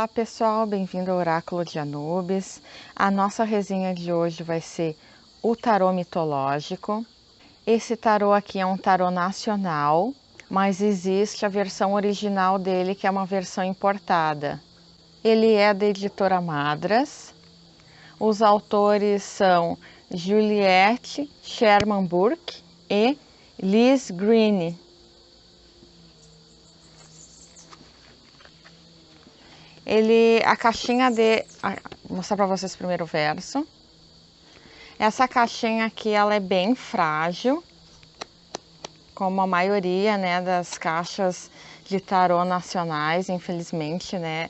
Olá pessoal, bem-vindo ao Oráculo de Anubis. A nossa resenha de hoje vai ser o tarô mitológico. Esse tarô aqui é um tarô nacional, mas existe a versão original dele, que é uma versão importada. Ele é da editora Madras. Os autores são Juliette Sherman Burke e Liz Greene. A caixinha vou mostrar para vocês primeiro o verso. Essa caixinha aqui, ela é bem frágil, como a maioria, né, das caixas de tarô nacionais, infelizmente, né,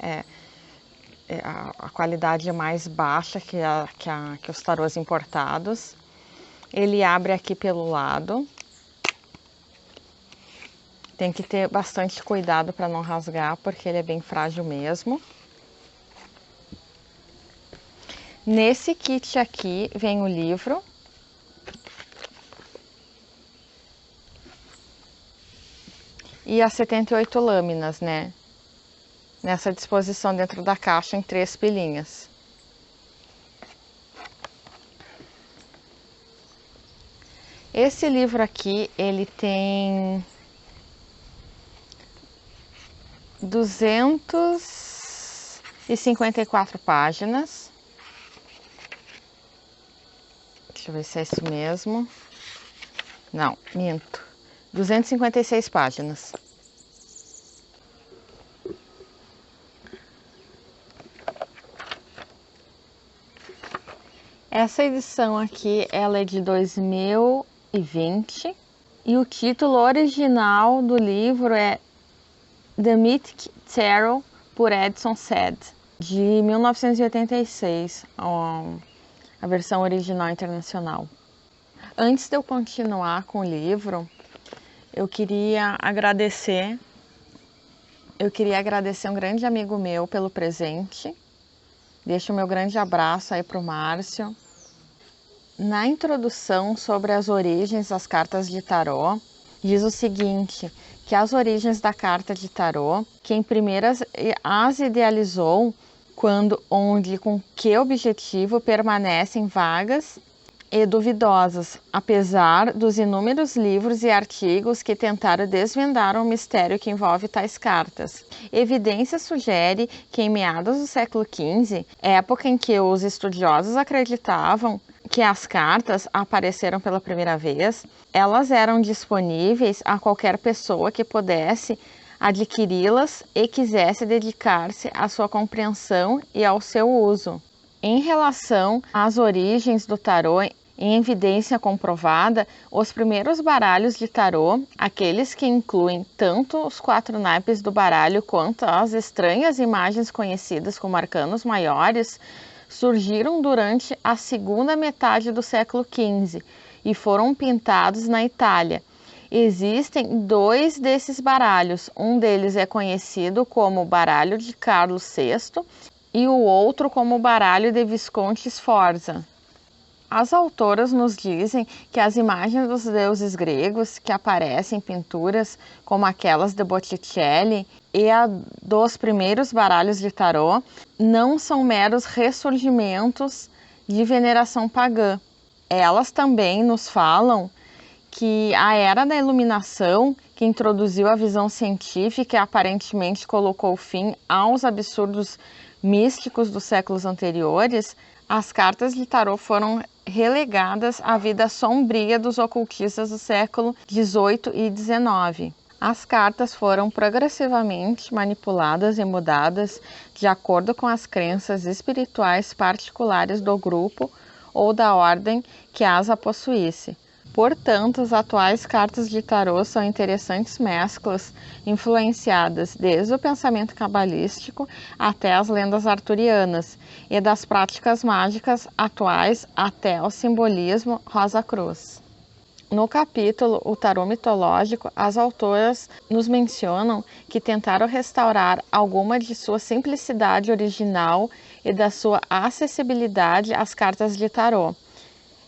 a qualidade é mais baixa que os tarôs importados. Ele abre aqui pelo lado. Tem que ter bastante cuidado para não rasgar, porque ele é bem frágil mesmo. Nesse kit aqui vem o livro. E as 78 lâminas, né? Nessa disposição dentro da caixa em 3 pilinhas. Esse livro aqui, ele tem 254 páginas. Deixa eu ver se é isso mesmo. Não, minto. 256 páginas. Essa edição aqui, ela é de 2020 e o título original do livro é The Mythic Tarot, por Edson Said, de 1986, a versão original internacional. Antes de eu continuar com o livro, eu queria agradecer um grande amigo meu pelo presente. Deixo o meu grande abraço aí para o Márcio. Na introdução sobre as origens das cartas de tarô, diz o seguinte, que as origens da carta de tarô, quem primeiro as idealizou, onde, com que objetivo permanecem vagas e duvidosas, apesar dos inúmeros livros e artigos que tentaram desvendar o mistério que envolve tais cartas. Evidência sugere que em meados do século XV, época em que os estudiosos acreditavam que as cartas apareceram pela primeira vez, elas eram disponíveis a qualquer pessoa que pudesse adquiri-las e quisesse dedicar-se à sua compreensão e ao seu uso. Em relação às origens do tarô, em evidência comprovada, os primeiros baralhos de tarô, aqueles que incluem tanto os 4 naipes do baralho quanto as estranhas imagens conhecidas como arcanos maiores, surgiram durante a segunda metade do século XV e foram pintados na Itália. Existem 2 desses baralhos, um deles é conhecido como baralho de Carlos VI e o outro como baralho de Visconti Sforza. As autoras nos dizem que as imagens dos deuses gregos que aparecem em pinturas como aquelas de Botticelli e a dos primeiros baralhos de tarô não são meros ressurgimentos de veneração pagã. Elas também nos falam que a era da iluminação, que introduziu a visão científica e aparentemente colocou fim aos absurdos místicos dos séculos anteriores, as cartas de tarô foram relegadas à vida sombria dos ocultistas do século XVIII e XIX. As cartas foram progressivamente manipuladas e mudadas de acordo com as crenças espirituais particulares do grupo ou da ordem que as possuísse. Portanto, as atuais cartas de tarô são interessantes mesclas influenciadas desde o pensamento cabalístico até as lendas arturianas e das práticas mágicas atuais até o simbolismo Rosa Cruz. No capítulo O Tarô Mitológico, as autoras nos mencionam que tentaram restaurar alguma de sua simplicidade original e da sua acessibilidade às cartas de tarô,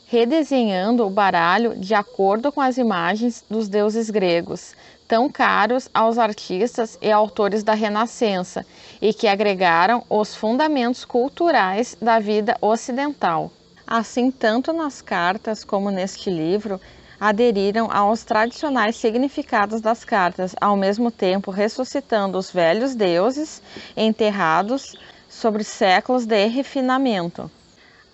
redesenhando o baralho de acordo com as imagens dos deuses gregos, tão caros aos artistas e autores da Renascença e que agregaram os fundamentos culturais da vida ocidental. Assim, tanto nas cartas como neste livro, aderiram aos tradicionais significados das cartas, ao mesmo tempo ressuscitando os velhos deuses enterrados sobre séculos de refinamento.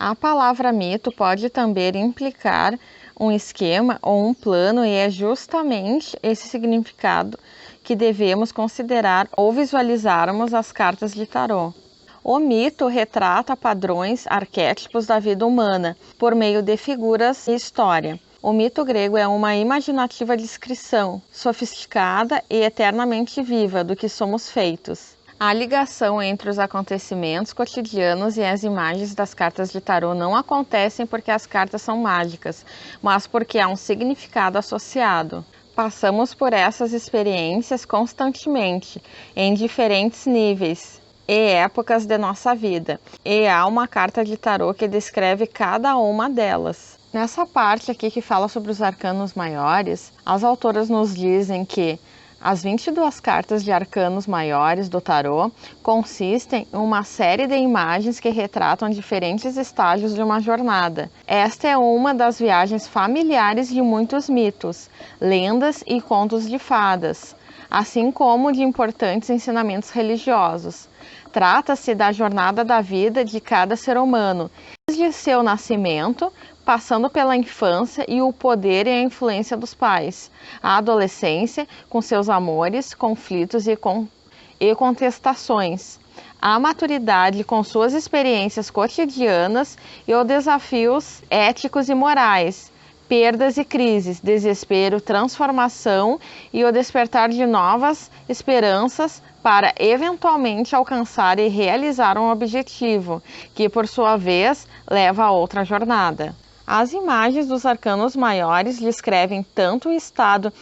A palavra mito pode também implicar um esquema ou um plano, e é justamente esse significado que devemos considerar ou visualizarmos as cartas de tarô. O mito retrata padrões, arquétipos da vida humana, por meio de figuras e história. O mito grego é uma imaginativa descrição, sofisticada e eternamente viva do que somos feitos. A ligação entre os acontecimentos cotidianos e as imagens das cartas de tarô não acontecem porque as cartas são mágicas, mas porque há um significado associado. Passamos por essas experiências constantemente, em diferentes níveis e épocas de nossa vida, e há uma carta de tarô que descreve cada uma delas. Nessa parte aqui que fala sobre os arcanos maiores, as autoras nos dizem que as 22 cartas de arcanos maiores do tarô consistem em uma série de imagens que retratam diferentes estágios de uma jornada. Esta é uma das viagens familiares de muitos mitos, lendas e contos de fadas, assim como de importantes ensinamentos religiosos. Trata-se da jornada da vida de cada ser humano, desde seu nascimento, passando pela infância e o poder e a influência dos pais, a adolescência com seus amores, conflitos e contestações, a maturidade com suas experiências cotidianas e os desafios éticos e morais, perdas e crises, desespero, transformação e o despertar de novas esperanças para eventualmente alcançar e realizar um objetivo, que por sua vez leva a outra jornada. As imagens dos arcanos maiores descrevem tanto o estado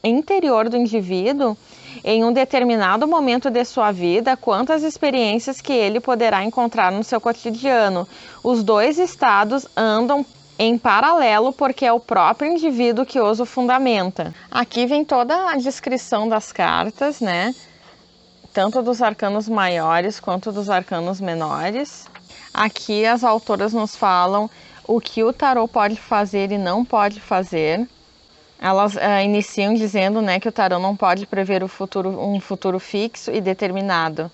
interior do indivíduo em um determinado momento de sua vida, quanto as experiências que ele poderá encontrar no seu cotidiano. Os dois estados andam em paralelo porque é o próprio indivíduo que os fundamenta. Aqui vem toda a descrição das cartas, né? Tanto dos arcanos maiores quanto dos arcanos menores. Aqui as autoras nos falam o que o tarô pode fazer e não pode fazer. Elas iniciam dizendo, né, que o tarô não pode prever um futuro fixo e determinado,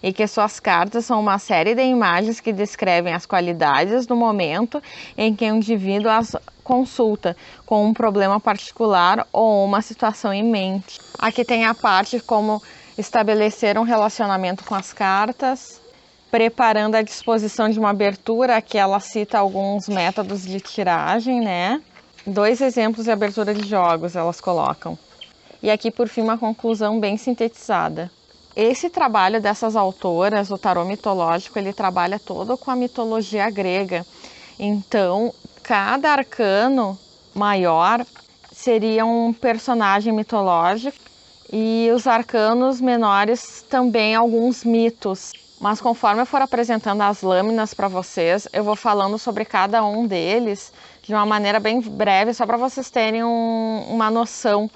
e que suas cartas são uma série de imagens que descrevem as qualidades do momento em que o indivíduo as consulta, com um problema particular ou uma situação em mente. Aqui tem a parte como estabelecer um relacionamento com as cartas, preparando a disposição de uma abertura. Aqui ela cita alguns métodos de tiragem, né? 2 exemplos de abertura de jogos elas colocam. E aqui, por fim, uma conclusão bem sintetizada. Esse trabalho dessas autoras, o tarô mitológico, ele trabalha todo com a mitologia grega. Então, cada arcano maior seria um personagem mitológico e os arcanos menores também alguns mitos. Mas conforme eu for apresentando as lâminas para vocês, eu vou falando sobre cada um deles de uma maneira bem breve, só para vocês terem uma noção.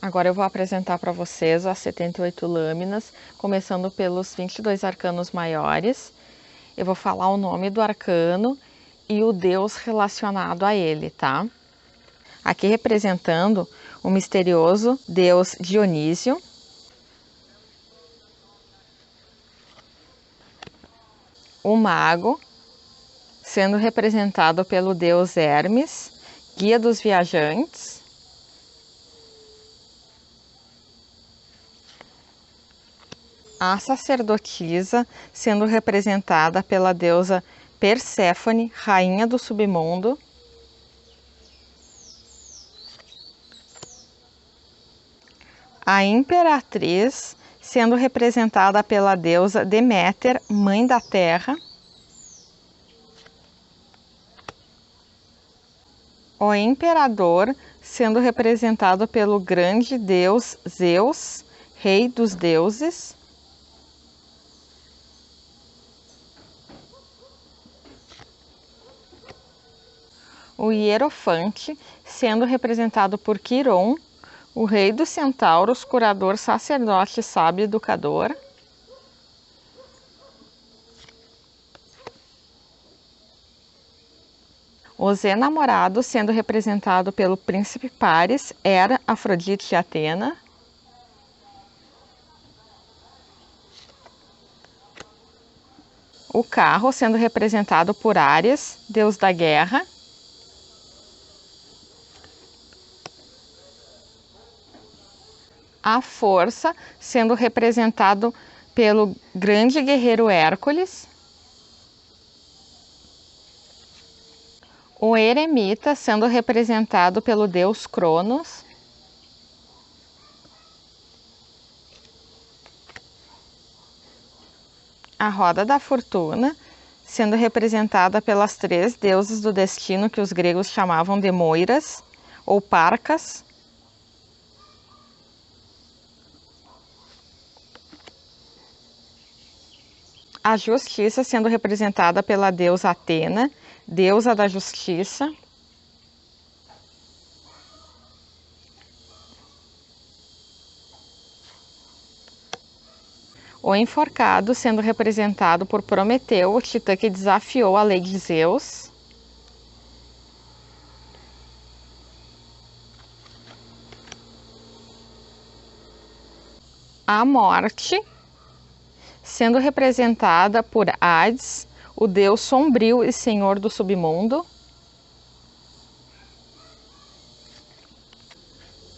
Agora eu vou apresentar para vocês as 78 lâminas, começando pelos 22 arcanos maiores. Eu vou falar o nome do arcano e o deus relacionado a ele, tá? Aqui representando o misterioso deus Dionísio. O mago, sendo representado pelo deus Hermes, guia dos viajantes. A sacerdotisa, sendo representada pela deusa Perséfone, rainha do submundo. A imperatriz, sendo representada pela deusa Deméter, mãe da terra. O imperador, sendo representado pelo grande deus Zeus, rei dos deuses. O hierofante, sendo representado por Quiron, o rei dos centauros, curador, sacerdote, sábio e educador. Os enamorados, sendo representado pelo príncipe Paris, Hera, Afrodite e Atena. O carro, sendo representado por Ares, deus da guerra. A força, sendo representado pelo grande guerreiro Hércules. O eremita, sendo representado pelo deus Cronos. A roda da fortuna, sendo representada pelas 3 deusas do destino que os gregos chamavam de Moiras ou Parcas. A justiça, sendo representada pela deusa Atena, deusa da justiça. O enforcado, sendo representado por Prometeu, o titã que desafiou a lei de Zeus. A morte, sendo representada por Hades, o deus sombrio e senhor do submundo.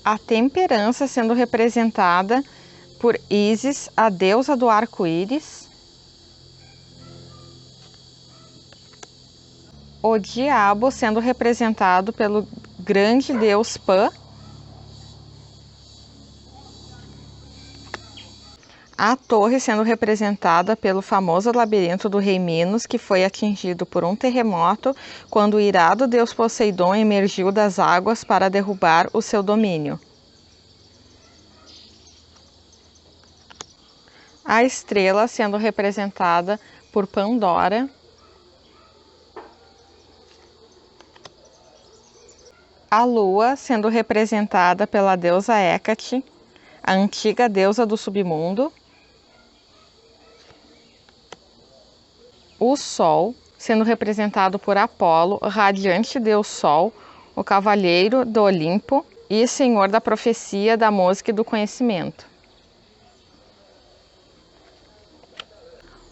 A temperança, sendo representada por Ísis, a deusa do arco-íris. O diabo, sendo representado pelo grande deus Pan. A torre, sendo representada pelo famoso labirinto do rei Minos, que foi atingido por um terremoto quando o irado deus Poseidon emergiu das águas para derrubar o seu domínio. A estrela, sendo representada por Pandora. A lua, sendo representada pela deusa Hécate, a antiga deusa do submundo. O sol, sendo representado por Apolo, radiante deus Sol, o cavalheiro do Olimpo e senhor da profecia, da música e do conhecimento.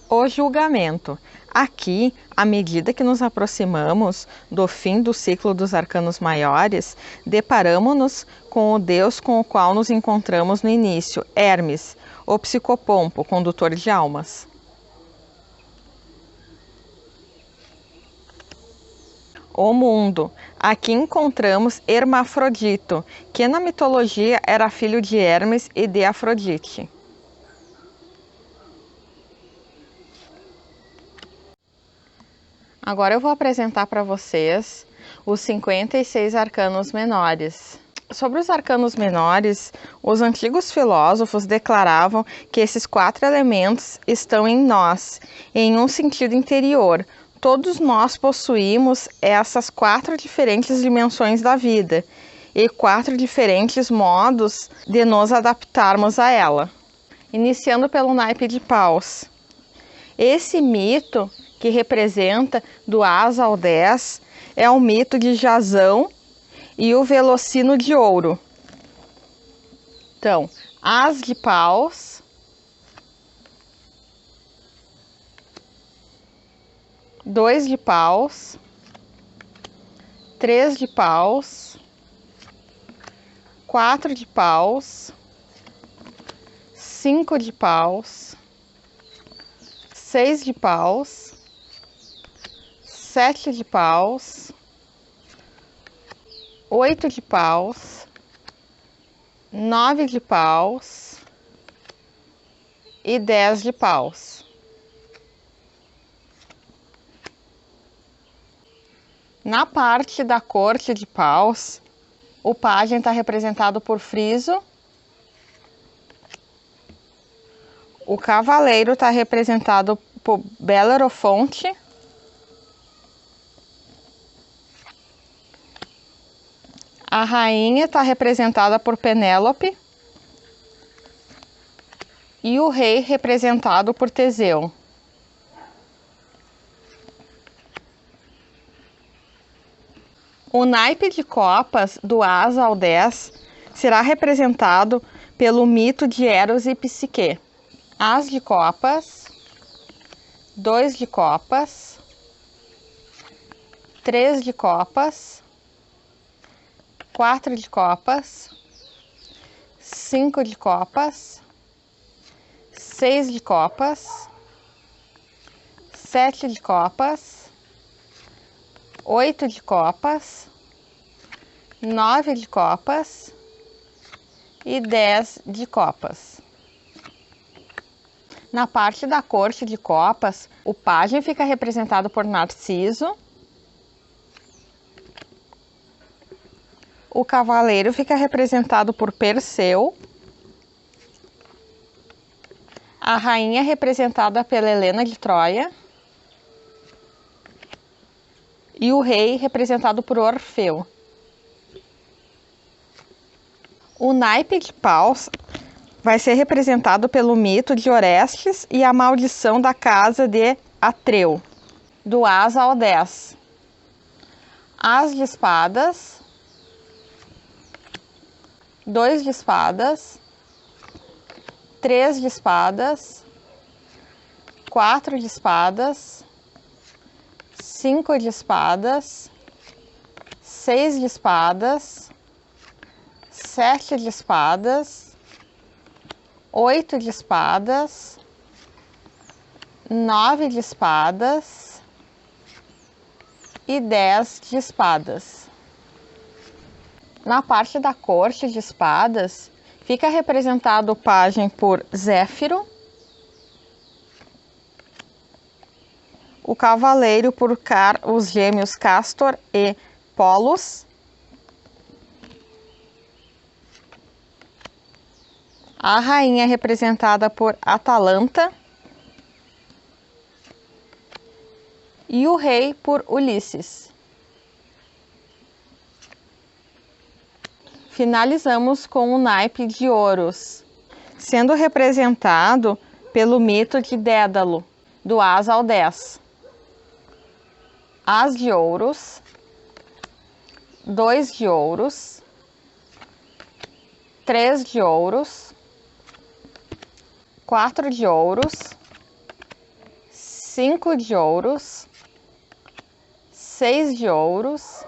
O julgamento. Aqui, à medida que nos aproximamos do fim do ciclo dos arcanos maiores, deparamo-nos com o deus com o qual nos encontramos no início, Hermes, o psicopompo, condutor de almas. O mundo. Aqui encontramos Hermafrodito, que na mitologia era filho de Hermes e de Afrodite. Agora eu vou apresentar para vocês os 56 arcanos menores. Sobre os arcanos menores, os antigos filósofos declaravam que esses 4 elementos estão em nós, em um sentido interior. Todos nós possuímos essas 4 diferentes dimensões da vida e 4 diferentes modos de nos adaptarmos a ela. Iniciando pelo naipe de paus. Esse mito, que representa do As ao 10, é o mito de Jasão e o Velocino de ouro. Então, As de paus, 2 de paus, 3 de paus, 4 de paus, 5 de paus, 6 de paus, 7 de paus, 8 de paus, 9 de paus e 10 de paus. Na parte da corte de paus, o pajem está representado por Friso, o cavaleiro está representado por Belerofonte, A rainha está representada por Penélope e o rei representado por Teseu. O naipe de copas do As ao 10 será representado pelo mito de Eros e Psique. As de copas, 2 de copas, 3 de copas, 4 de copas, 5 de copas, 6 de copas, 7 de copas, 8 de copas, 9 de copas e 10 de copas. Na parte da corte de copas, o pajem fica representado por Narciso, o cavaleiro fica representado por Perseu, a rainha representada pela Helena de Troia e o rei representado por Orfeu. O naipe de paus vai ser representado pelo mito de Orestes e a maldição da casa de Atreu, do As ao 10. As de espadas, 2 de espadas, 3 de espadas, 4 de espadas, 5 de espadas, 6 de espadas, 7 de espadas, 8 de espadas, 9 de espadas e 10 de espadas. Na parte da corte de espadas, fica representado o pajem por Zéfiro, o cavaleiro por os gêmeos Castor e Pollux, a rainha representada por Atalanta e o rei por Ulisses. Finalizamos com o naipe de ouros, sendo representado pelo mito de Dédalo, do As ao 10. As de ouros, 2 de ouros, 3 de ouros, 4 de ouros, 5 de ouros, 6 de ouros,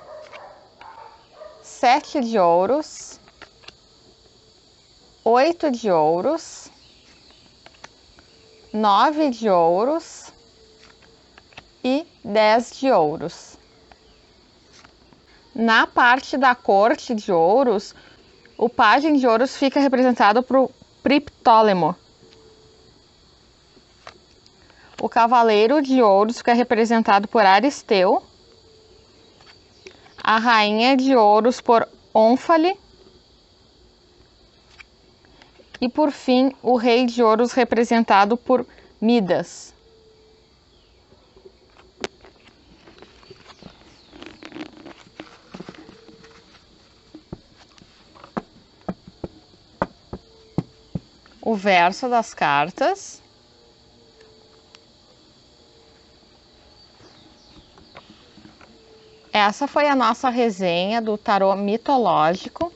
7 de ouros, 8 de ouros, 9 de ouros e 10 de ouros. Na parte da corte de ouros, o pajem de ouros fica representado por Priptólemo. O cavaleiro de ouros fica representado por Aristeu, a rainha de ouros por Ônfale e, por fim, o rei de ouros representado por Midas. O verso das cartas. Essa foi a nossa resenha do tarô mitológico.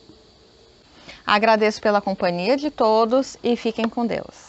Agradeço pela companhia de todos e fiquem com Deus.